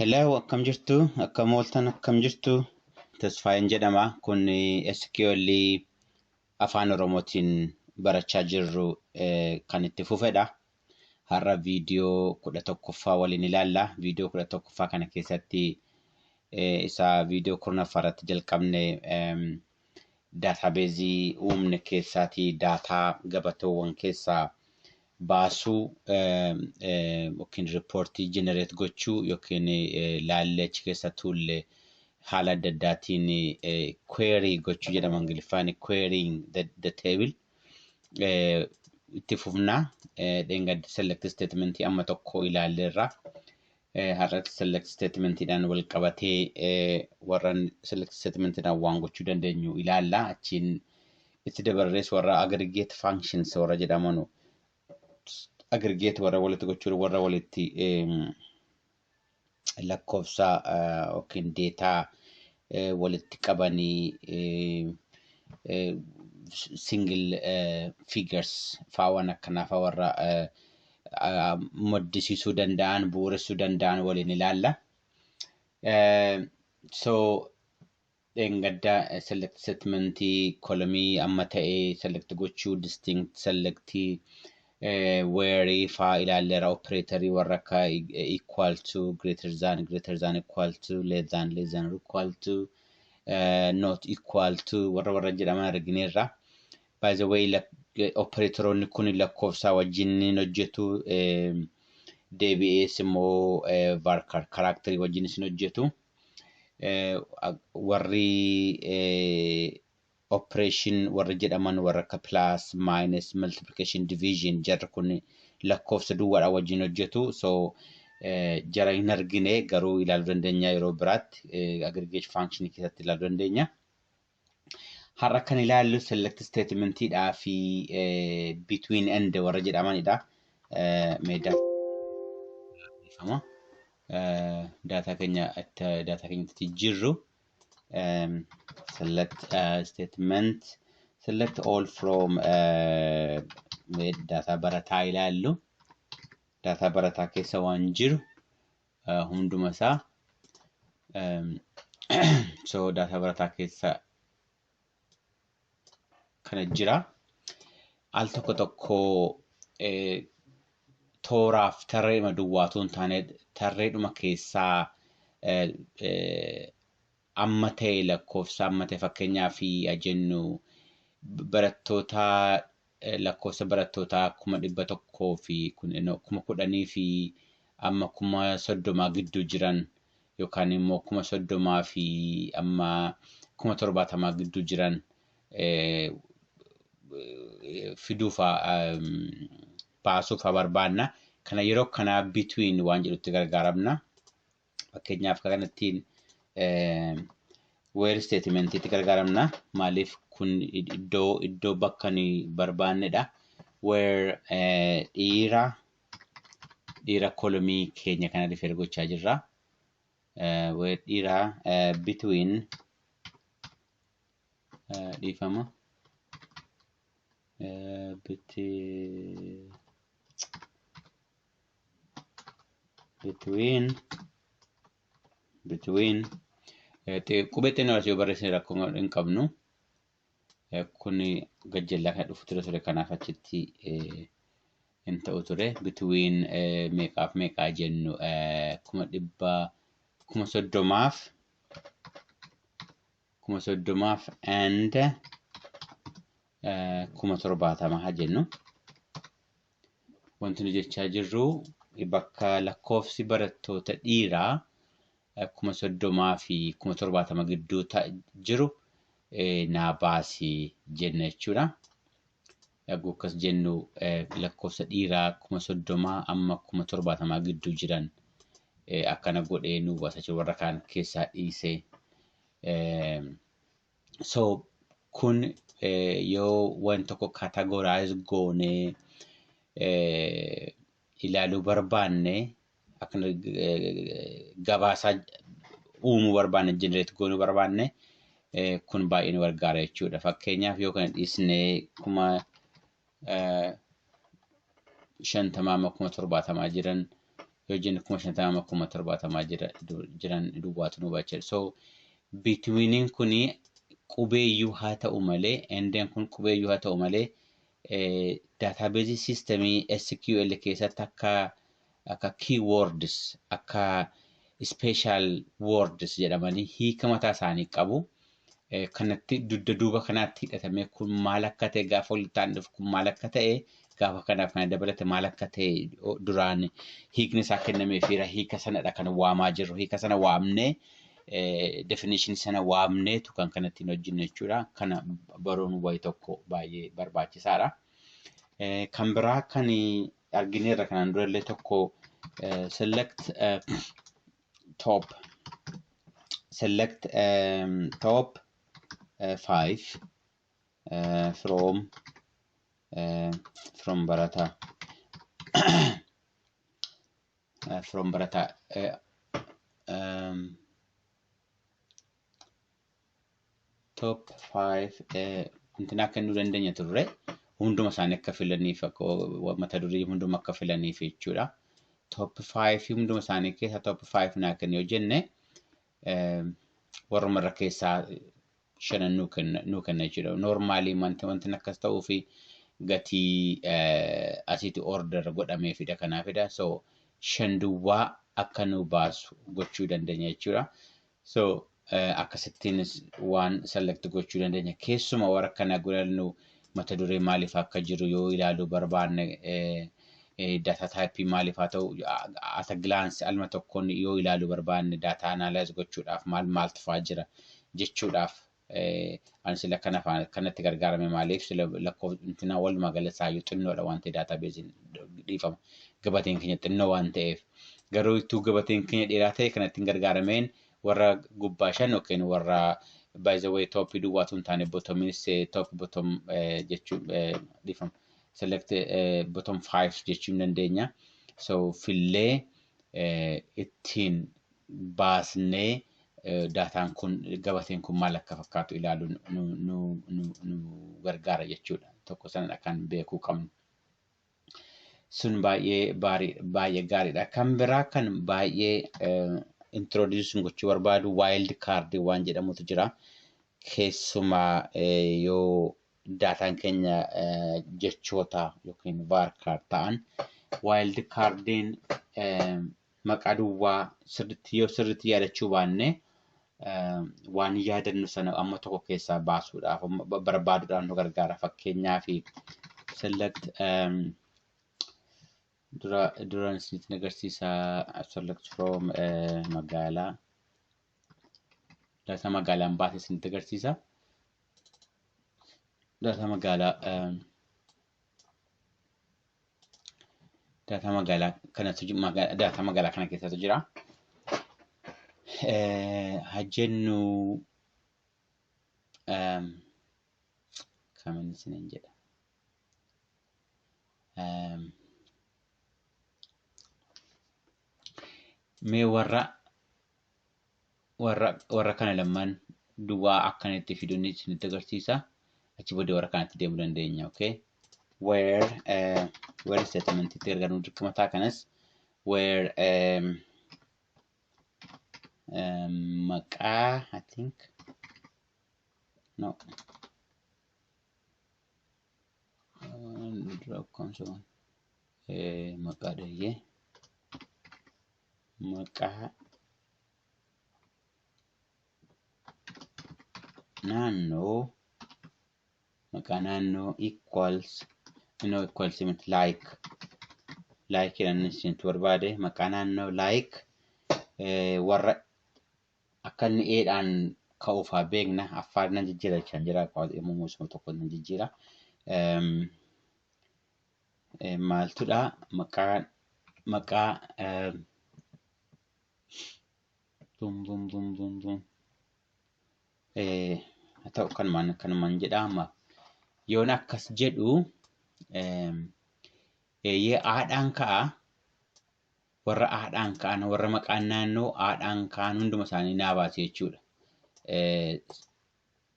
Hello, akkam jirtu? Akkam ooltan? Akkam jirtu? Tasfaayin jedhama. Kun SQL Afaan Oromootiin barachaa jirru kan itti fufedha. Har'a viidiyoo 11ffaa waliin ilaalla. Viidiyoo 11ffaa kana keessatti isa viidiyoo 10ffaa irratti jalqabne daatabeezii uumne keessaati daataa gabateewwan keessaa baasuu yookiin riippoortii jenereet gochuu yookiin laallee achi keessa tuulle haala adda addaatiin query gochuu jedhama Ingiliffaan querying the table itti fufnaa dheengaddi select statementii amma tokko ilaalleerra har'atti select statementiidhaan wal qabatee warran select statementiidhaan waan gochuu dandeenyu ilaalla achiin itti dabarrees warra aggregate functions warra jedhamanu aggregate warra walitti gochuu warra walitti lakkoofsa yookiin data walitti qabanii single figures faawan akkanaaf warra moddisiisuu danda'an bu'uuressuu danda'an waliin ilaalla. So dheengadda select statementii kolomii amma ta'e select gochuu distinct selectii where fa ilaalleera operatorii warra akka equal to greater than equal to less than equal to not equal to warra jedhaman argineerra. By the way operatoroonni kun lakkoofsa wajjin hojjetu DBS immoo varchar character wajjin hojjetu warri operation warra jedhaman warra akka plus minus multiplication division jarra kun lakkoofsa duwwaadha wajjin hojjetu so jara hin argine garuu ilaaluu dandeenya yeroo biraatti aggregate function keessatti ilaaluu dandeenya. Har'a kan ilaallu select statementiidhaa fi between and warra jedhamanidha. Meedaa data keenya jirru select statement select all from data barataa ilaallu data barataa keessa waan jiru hunduma isaa so data barataa keessa kana jira al tokko tooraaf tarree maduwwaatuun taane tarreedhuma keessaa amma ta'e lakkoofsa amma ta'e fakkeenyaa fi ajennu barattoota lakkoofsa barattoota 100 fi 10,000 fi amma 30,000 gidduu jiran yookaan immoo 30,000 fi amma 70,000 gidduu jiran fiduufa baasuufa barbaanna kana yeroo kana between waan jedhutti gargaaramna fakkeenyaaf kanattiin where statement itti gargaaramna maaliif kun iddoo bakka ni barbaannedha where dhiira kolomii keenya kana refer gochaa jirra where dhiira between dhiifama between qubeteen yoo barreessine rakkoo hin qabnu kun gajjallaa kan dhufu ture kanaaf achitti hin ta'u ture between meeqaaf meeqaa jennu 30,000 and 70,000 haa jennu wanti nu jechaa jirru bakka lakkoofsi barattoota dhiiraa 30,000 fi 70,000 gidduu jiru naa baasii jenna jechuudha. Egaa akkas jennu lakkoofsa dhiiraa 30,000 amma 70,000 gidduu jiran akkana godhee nu baasa warra kaan keessaa dhiisee so kun yoo waan tokko categorize goone ilaaluu barbaanne akkana gabaasa uumuu barbaanne generate goonuu barbaanne kun baay'ee nu gargaara jechuudha. Fakkeenyaaf yoo kana dhiisnee 50,000 jiran yoo jennu 50 70 jiran duwwaatu nu baachisa. So between kuni qubeeyyuu haa ta'u malee endeen kun qubeeyyuu haa ta'u malee database systemii SQL keessatti akka keywords akka special words jedhamanii hiika mataa isaanii qabu. Kanatti dudda duuba kanaatti hidhatamee kun maal akka ta'e gaafa walitti dhufu kun maal akka ta'e gaafa kanaaf kana dabalate maal akka ta'e duraan hiikni isaa kennameefiira. Hiika sanadha kan waamaa jirru. Hiika sana waamnee definition sana waamneetu kan kanatti hojjennu jechuudha. Kana baruun wayi tokko baay'ee barbaachisaadha. Kan biraa kan argineerra kanaan durallee tokko select top 5 from barataa top 5 intina kennuu dandeenya turre hunduma isaanii akka filaniif mata durii hunduma akka filaniif jechuudha. Top 5 hunduma isaanii keessa top 5 naa kennu yoo jenne warra marra keessaa shanan nuu kenna jechuudha. Normally wanti akkas ta'uu fi gatii asitti order godhameefidha kanaafidha. So shan duwwaa akka nu baasu gochuu dandeenya jechuudha. So akkasittiinis waan select gochuu dandeenya. Keessuma warra kana godhannu mata duree maaliif akka jiru yoo ilaaluu barbaanne data type maaliif haa ta'u at a glance alma tokkoon yoo ilaaluu barbaanne data analyze gochuudhaaf maaltu fa'aa jira jechuudhaaf ani sila kanatti gargaarame maaliif sila lakkooftina walumaa galatti yoo xinnoodha waan ta'e database dhiifama. Gabateen keenya xinnoo waan ta'eef garuu itti gabateen keenya dheeraa ta'e kanatti gargaarameen warra gubbaa shan yookiin warra by the way top duwwaatu hin taane bottomis top bottom jechuun dhiifama. Select bottom 5 jechuun dandeenya. So fillee ittiin baasnee daataan kun gabateen kun maal akka fakkaatu ilaaluun nu gargaara jechuudha. Tokko sanadha kan beekuu qabnu. Sun baay'ee gaariidha. Kan biraa kan baay'ee introduce gochuu barbaadu wild card waan jedhamutu jira. Keessumaa yoo daataan keenya jechoota yookiin varchar ta'an wild cardiin maqaa duwwaa sirriitti yaadachuu baanne waan yaadannu sana amma tokko keessaa baasuudhaaf barbaaduudhaan nu gargaara. Fakkeenyaaf select duraan isinitti agarsiisa select from magaalaa data magaalaan baase isinitti agarsiisa. Data magaalaa kana keessatti jira. Hajjennu kamiin isiniin jedha. Mee warra kana lamaan duwwaa akkanatti fiduun isinitti agarsiisa. Achi booda warra kanatti deemuu dandeenya. Okay. Where statement itti gargaaruun dirqama ta'a kanas where maqaa I think no maqaa dhayyee maqaa naannoo equals like jedhan isintu barbaade maqaa naannoo like warra akka inni eedhaan ka'uufaa beekna. Afaan nan jijjiira jechaan jira immoo muusuma tokko nan jijjiira. Maaltudha maqaa bum haa ta'u kanumaan jedhama. Yoon akkas jedhu aadhaan ka'a warra aadhaan ka'an warra maqaan naannoo aadhaan ka'an hunduma isaanii naa baase jechuudha.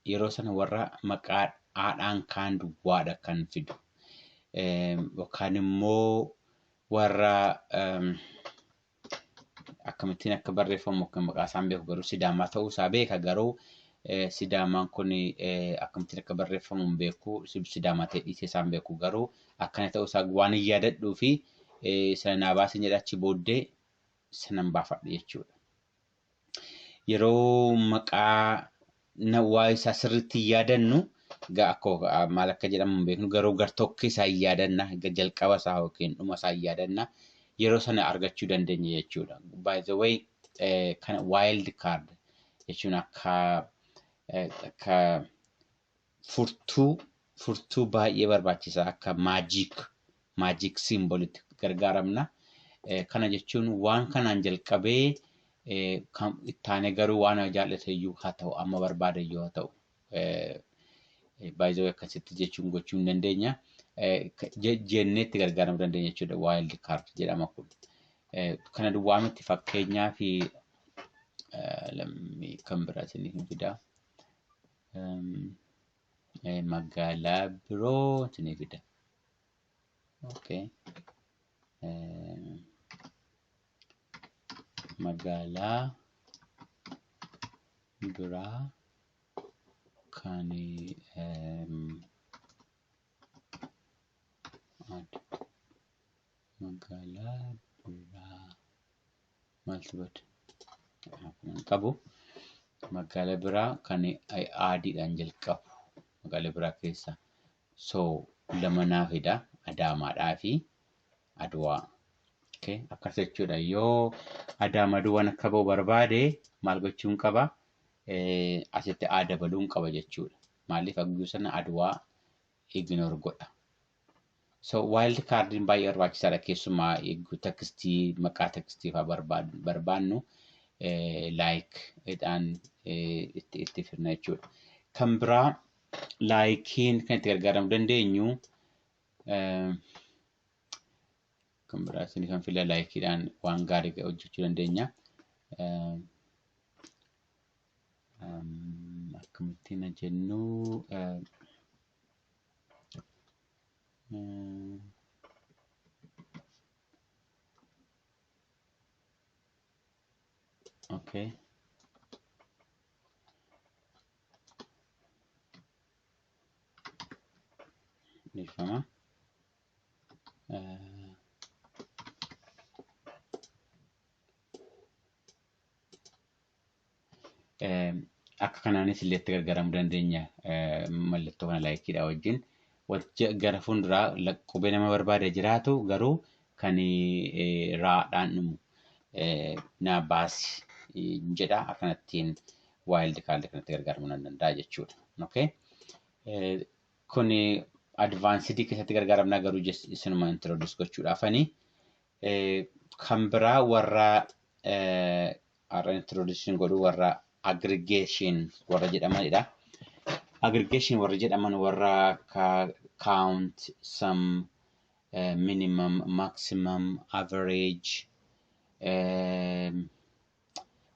Yeroo sana warra maqaa aadhaan ka'an duwwaadha kan fidu. Yookaan immoo warra akkamittiin akka barreeffamu kan maqaa isaan beeku garuu Sidaamaa ta'uu isaa beeka garuu Sidaamaan kun akkamittiin akka barreeffamu hin beeku Sidaamaa ta'e dhiisee isaan beeku garuu akkana ta'uu isaa waan hin yaadadhuu fi sana naa baasin jedha achi booddee sanan baafadhe jechuudha. Yeroo maqaa waa isaa sirriitti yaadannu maal akka jedhamu hin beeknu garuu gar-tokko isaa yaadanna jalqaba isaa yookiin dhuma isaa yaadanna yeroo sana argachuu dandeenya jechuudha. By the way kana wild card jechuun akka furtuu baay'ee barbaachisaa akka magic symbolitti gargaaramna. Kana jechuun waan kanaan jalqabee ittaanee garuu waan jaallate iyyuu haa ta'u amma barbaade iyyuu haa ta'u by the way akkasitti jechuun gochuu hin dandeenya. Jennee itti gargaaramuu dandeenya jechuudha wild card jedhama kun. Kana duwwaa miti fakkeenyaa fi kan biraa isiniif fidaa. Magaalaa biroo isiniif fida. Okay. Magaalaa biraa kan magaalaa biraa maaltu bada qabu magaalaa biraa kan aadiidhaan jalqabu magaalaa biraa keessa so lama naa fida Adaamaadhaa fi Adwaa. Okay, akkas jechuudha. Yoo Adaamaa duwwaan akka ba'u barbaade maal gochuun qaba? Asitti dabaluun qaba jechuudha. Maaliif haguuggii sana Adwaa ignore godha. So wild cardin baay'ee barbaachisaadha keessumaa eeguu tekstii maqaa tekstii fa'aa barbaannu like idhaan itti firna jechuudha. Kan biraa likein kan itti gargaaramuu dandeenyu kan biraa isin kan fila likeidhaan waan gaarii hojjechuu dandeenya. Akkamittiin jennu okay. Nifama. Akka kanaanis illee itti gargaaramuu dandeenya mallattoo kana laayikiidha wajjin. Wajja gara fuulduraa qubee nama barbaade jiraatu garuu kan raadhaan dhumu naa baasi jedha akkanattiin wild card kanatti gargaaramuu danda'a jechuudha. Okay. Kun advanced keessatti gargaaramna garuu isinuma introduce gochuudhaafani. Kan biraa warra introduction godhu warra aggregation warra jedhamanidha. Aggregation warra jedhaman warra count, sum, minimum, maximum, average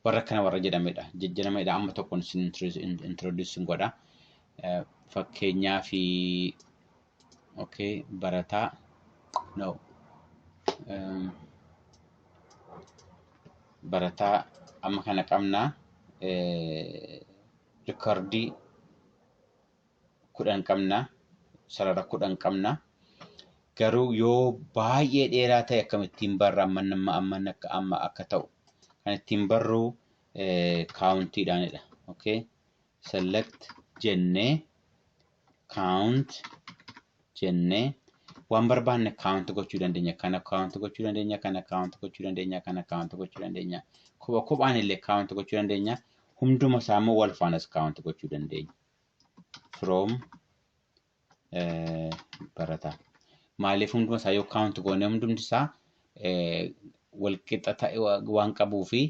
warra kana warra jedhamedha. Jedhamedha amma tokkoon isin introduce godha. Fakkeenyaa fi okay barataa no barataa amma kana qabna recordii 10 qabna sarara 10 qabna garuu yoo baay'ee dheeraa ta'e akkamittiin barra amma akka ta'u kan ittiin barru countidhaanidha. Okay, select jennee count jennee waan barbaanne count gochuu dandeenya. Kana count gochuu dandeenya, kana count gochuu dandeenya, kana count gochuu dandeenya. Kophaan illee count gochuu dandeenya. Hunduma isaa immoo wal faanas count gochuu dandeenya. From barataa. Maaliif hunduma isaa yoo count goone hundumti isaa wal qixa ta'e waan qabuu fi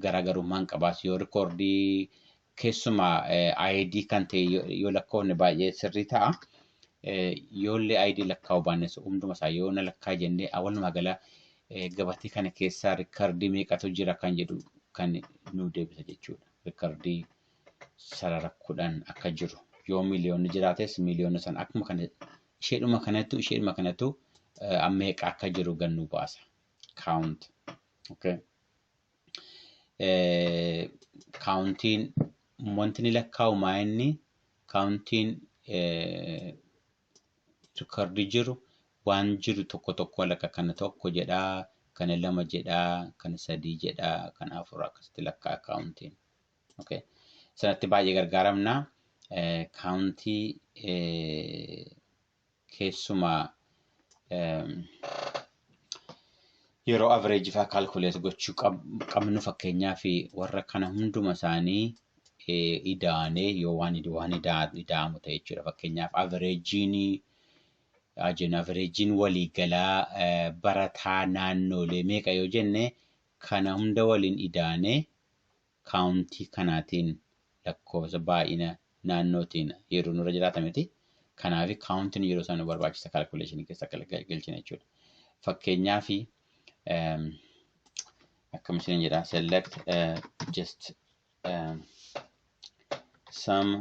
garaagarummaan qabaas yoo recordii keessumaa ID kan ta'e yoo lakkoofne baay'ee sirrii ta'a. Yoollee ID lakkaa'uu baannes hunduma isaa yoo na lakkaa jennee walumaa gala gabatee kana keessaa recordii meeqatu jira kan jedhu kan nu deebisa jechuudha. Recordii sarara 10 akka jiru yoo miliyoonni jiraates miliyoonni san akkuma kana isheedhuma kanatu meeqa akka jiru gannu baasa. Count Okay. Counting wanti ni lakkaa'u maa inni counting record jiru waan jiru tokko tokko lakka kana tokko jedhaa kana lama jedhaa kana sadii jedhaa kana afur akkasitti lakkaa'a counting. Okay. Sanatti baay'ee gargaaramna. Countii keessumaa yeroo average faa calculate gochuu qabnu fakkeenyaa fi warra kana hunduma isaanii ida'anee yoo waan ida'amu ta'e jechuudha. Fakkeenyaaf averageen waliigalaa barataa naannoolee meeqa yoo jenne kana hunda waliin ida'anee countii kanaatiin lakkoofsa baay'ina naannootiin yeroo nurra jiraata miti. Kanaaf countiin yeroo sana barbaachisa calculation keessa galchina jechuudha. Fakkeenyaaf akkam isin jedha select just some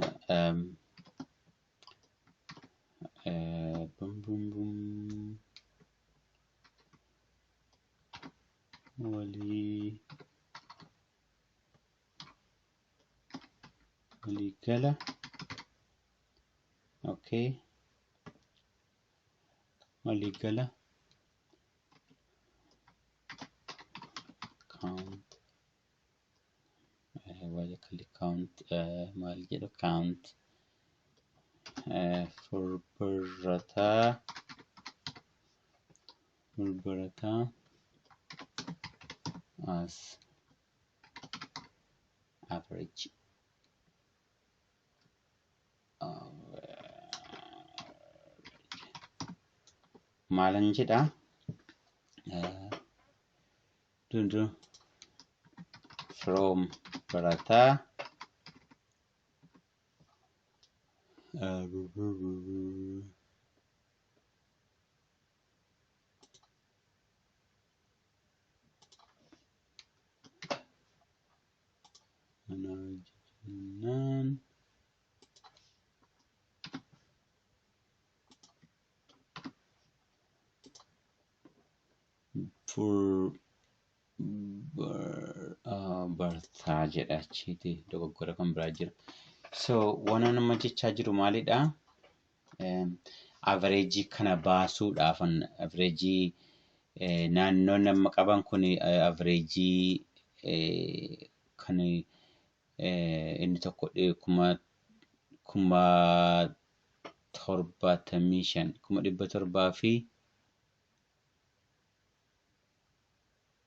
waliigala. Okay. Waliigala count count for barataa as average. Maalan jedha from barataa for barataa jedha achiiti dogoggora kan biraa jira. So waan nama jechaa jiru maalidha? Average kana baasuudhaaf average naannoo nama qaban kun average kan inni tokko 17,700 fi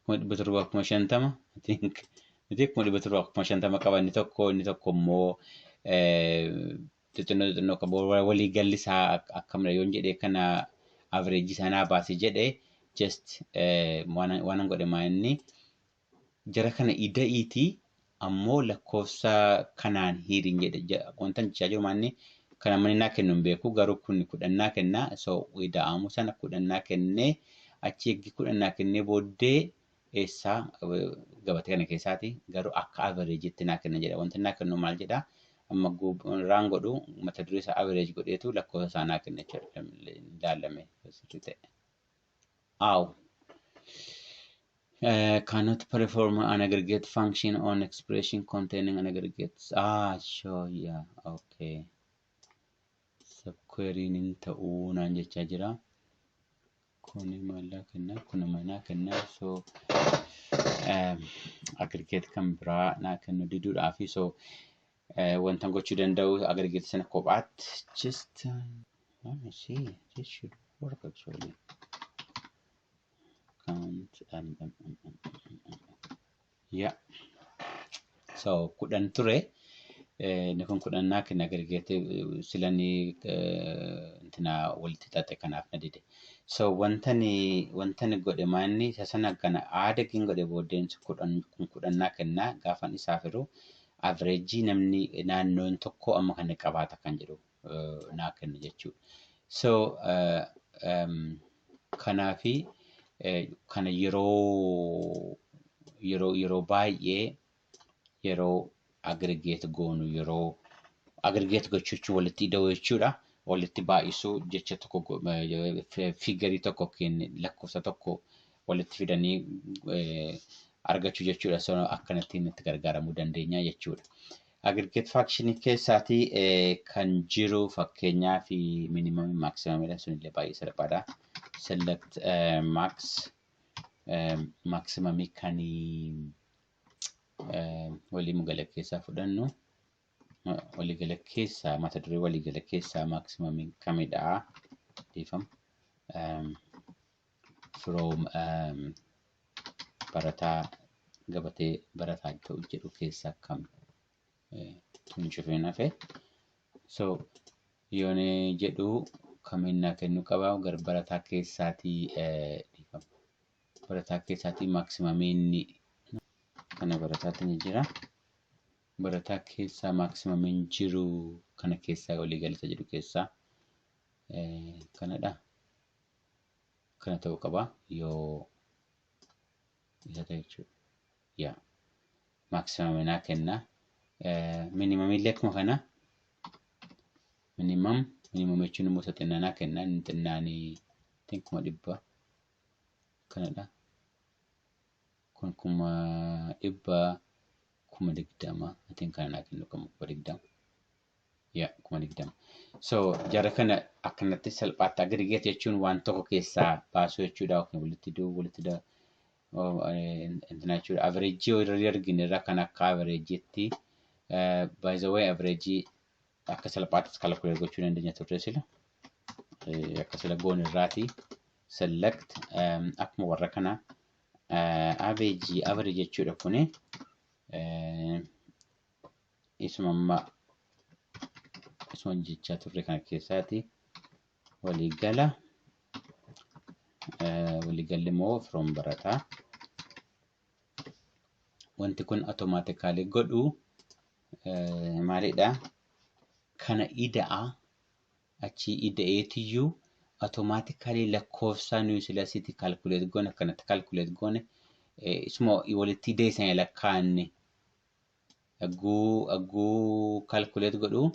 1750 I think 1750 qaba inni tokko immoo xixinnoo qaba walii galli isaa akkamna yoon jedhee kana average sanaa baasee jedhee just waan godhe maa inni jara kana ida'iiti ammoo lakkoofsa kanaan hiriin jedhe wanta jechaa jiru maa inni kana manni kennu hin beeku garuu kun kudhannaa kenna so ida'amu sana kudhannaa kennee achi eeggi kudhannaa kennee booddee eessaa gabatee kana keessaati garuu akka average naa kenna jedha wanta naa kennu maal jedha amma raan godhu mata duree isaa average godheetu lakkoofsa isaa naa kenna jechuudha ilaalame sirrii ta'e. Cannot perform an aggregate function on expression containing an aggregate. Sure, yeah, okay. Subqueries in ta'uu naan jechaa jira. Kuni maallaa kenna, kuna manaa kenna. So aggregate kan biraa naa kennu diduudhaafi so wantan gochuu danda'u aggregate sana kophaatti just let me see, this should work actually. Count yeah, so kudhan ture inni kun kudhannaa kenna aggregate silanii intina walitti xaxe kanaaf na dide. So wantani godhe maanni sana kana aada kin godhe booddeen kudhannaa kenna gaafan isaa firu average namni naannoon tokko amma kan qabaata kan jedhu naa kenna jechuudha. So kanaafi kana yeroo baay'ee yeroo aggregate goonu yeroo aggregate gochuuchu walitti ida'u jechuudha. Walitti baay'isuu jecha tokko figure tokko kenne lakkoofsa tokko walitti fidanii argachuu jechuudha. So akkanatti itti gargaaramuu dandeenya jechuudha. Aggregate function keessaatii kan jiru fakkeenyaa fi minimum maximum sunillee baay'ee salphaadha. Select max maximum kan walii gala keessaa fudhannu walii gala keessaa mata duree walii gala keessaa maximum kamidha dhiifama from barataa gabatee barataa ta'u jedhu keessaa kam tun cufeen hafe so yoone jedhu kaminnaa kennu qaba gar barataa keessaatii dhiifama barataa keessaatii maximum inni kana barataatiin jira barataa keessaa maximum jiru kana keessaa walii galata jedhu keessaa kanadha kana ta'uu qaba yoo isa ta'e jechuudha yaa maximum naa kenna minimum illee akkuma kana minimum jechuun immoo isa xinnaa naa kenna inni xinnaanii kuma 100 kanadha kun kuma 100 kuma 20 atiin kana naa kennu kuma 20 yaa kuma 20 so jara kana akkanatti salphaatti aggregate jechuun waan tokko keessaa baasuu jechuudha yookiin walitti da international average yoo irra argine irra kan akka averageetti by the way average akka salphaatti calculate gochuu dandeenya turre sila akka sila goon irraati select akkuma warra kana average jechuudha kuni isuma jechaa turre kana keessaati waliigala immoo from barataa wanti kun automatically godhu maalidha kana ida'a achi ida'eetiyyuu automatically lakkoofsa nuyi sila siti calculate goone kanatti calculate goone isuma walitti deesan lakkaanne agguu calculate godhu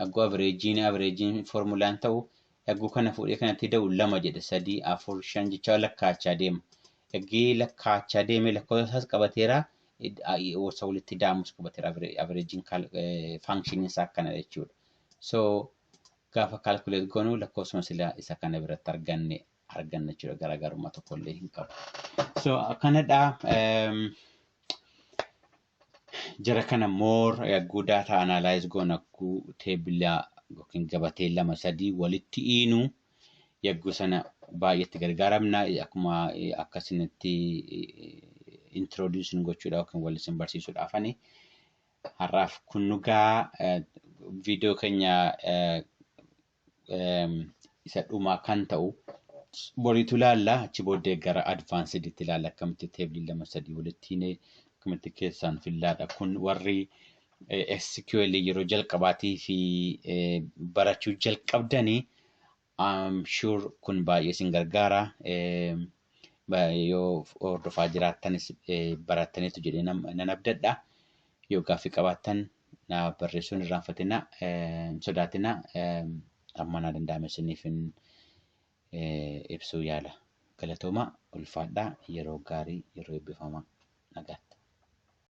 agguu averaging formulaan ta'u agguu kana fuudhee kanatti da'u 2 jedhe 3 4 5 jecha lakkaachaa deema eggee lakkaachaa deeme lakkoofsaas qabateera wasa walitti daamus qabateera averaging function isaa kana jechuudha so gaafa calculate goonu lakkoofsuma sila isa kana biratti arganna jechuudha garaagarummaa tokko illee hin qabu so kanadha jara kana more yagguu data analyze goon akkuu teebila yookiin gabatee 2-3 walitti iinu yagguu sana baay'eetti gargaaramna akkuma akkasinitti introduce gochuudha yookiin waliin barsiisuudhaaf ani har'aaf kun nugaa video keenya isa dhumaa kan ta'u boriitu laalla achi booddee gara advanced itti laalla akkamitti teebilii 2-3 walitti iine akkamitti keessaan fillaadha kun warri SQL yeroo jalqabaatii fi barachuu jalqabdanii sure kun baay'ee sin gargaara yoo hordofaa jiraattanis barattaniitu jedhee nan abdadha yoo gaaffii qabaattan na barreessuun irraanfatina sodaatina amma na danda'ame isiniif ibsuu yaala galatooma ulfaadhaa yeroo gaarii yeroo eebbifamaa nagaatti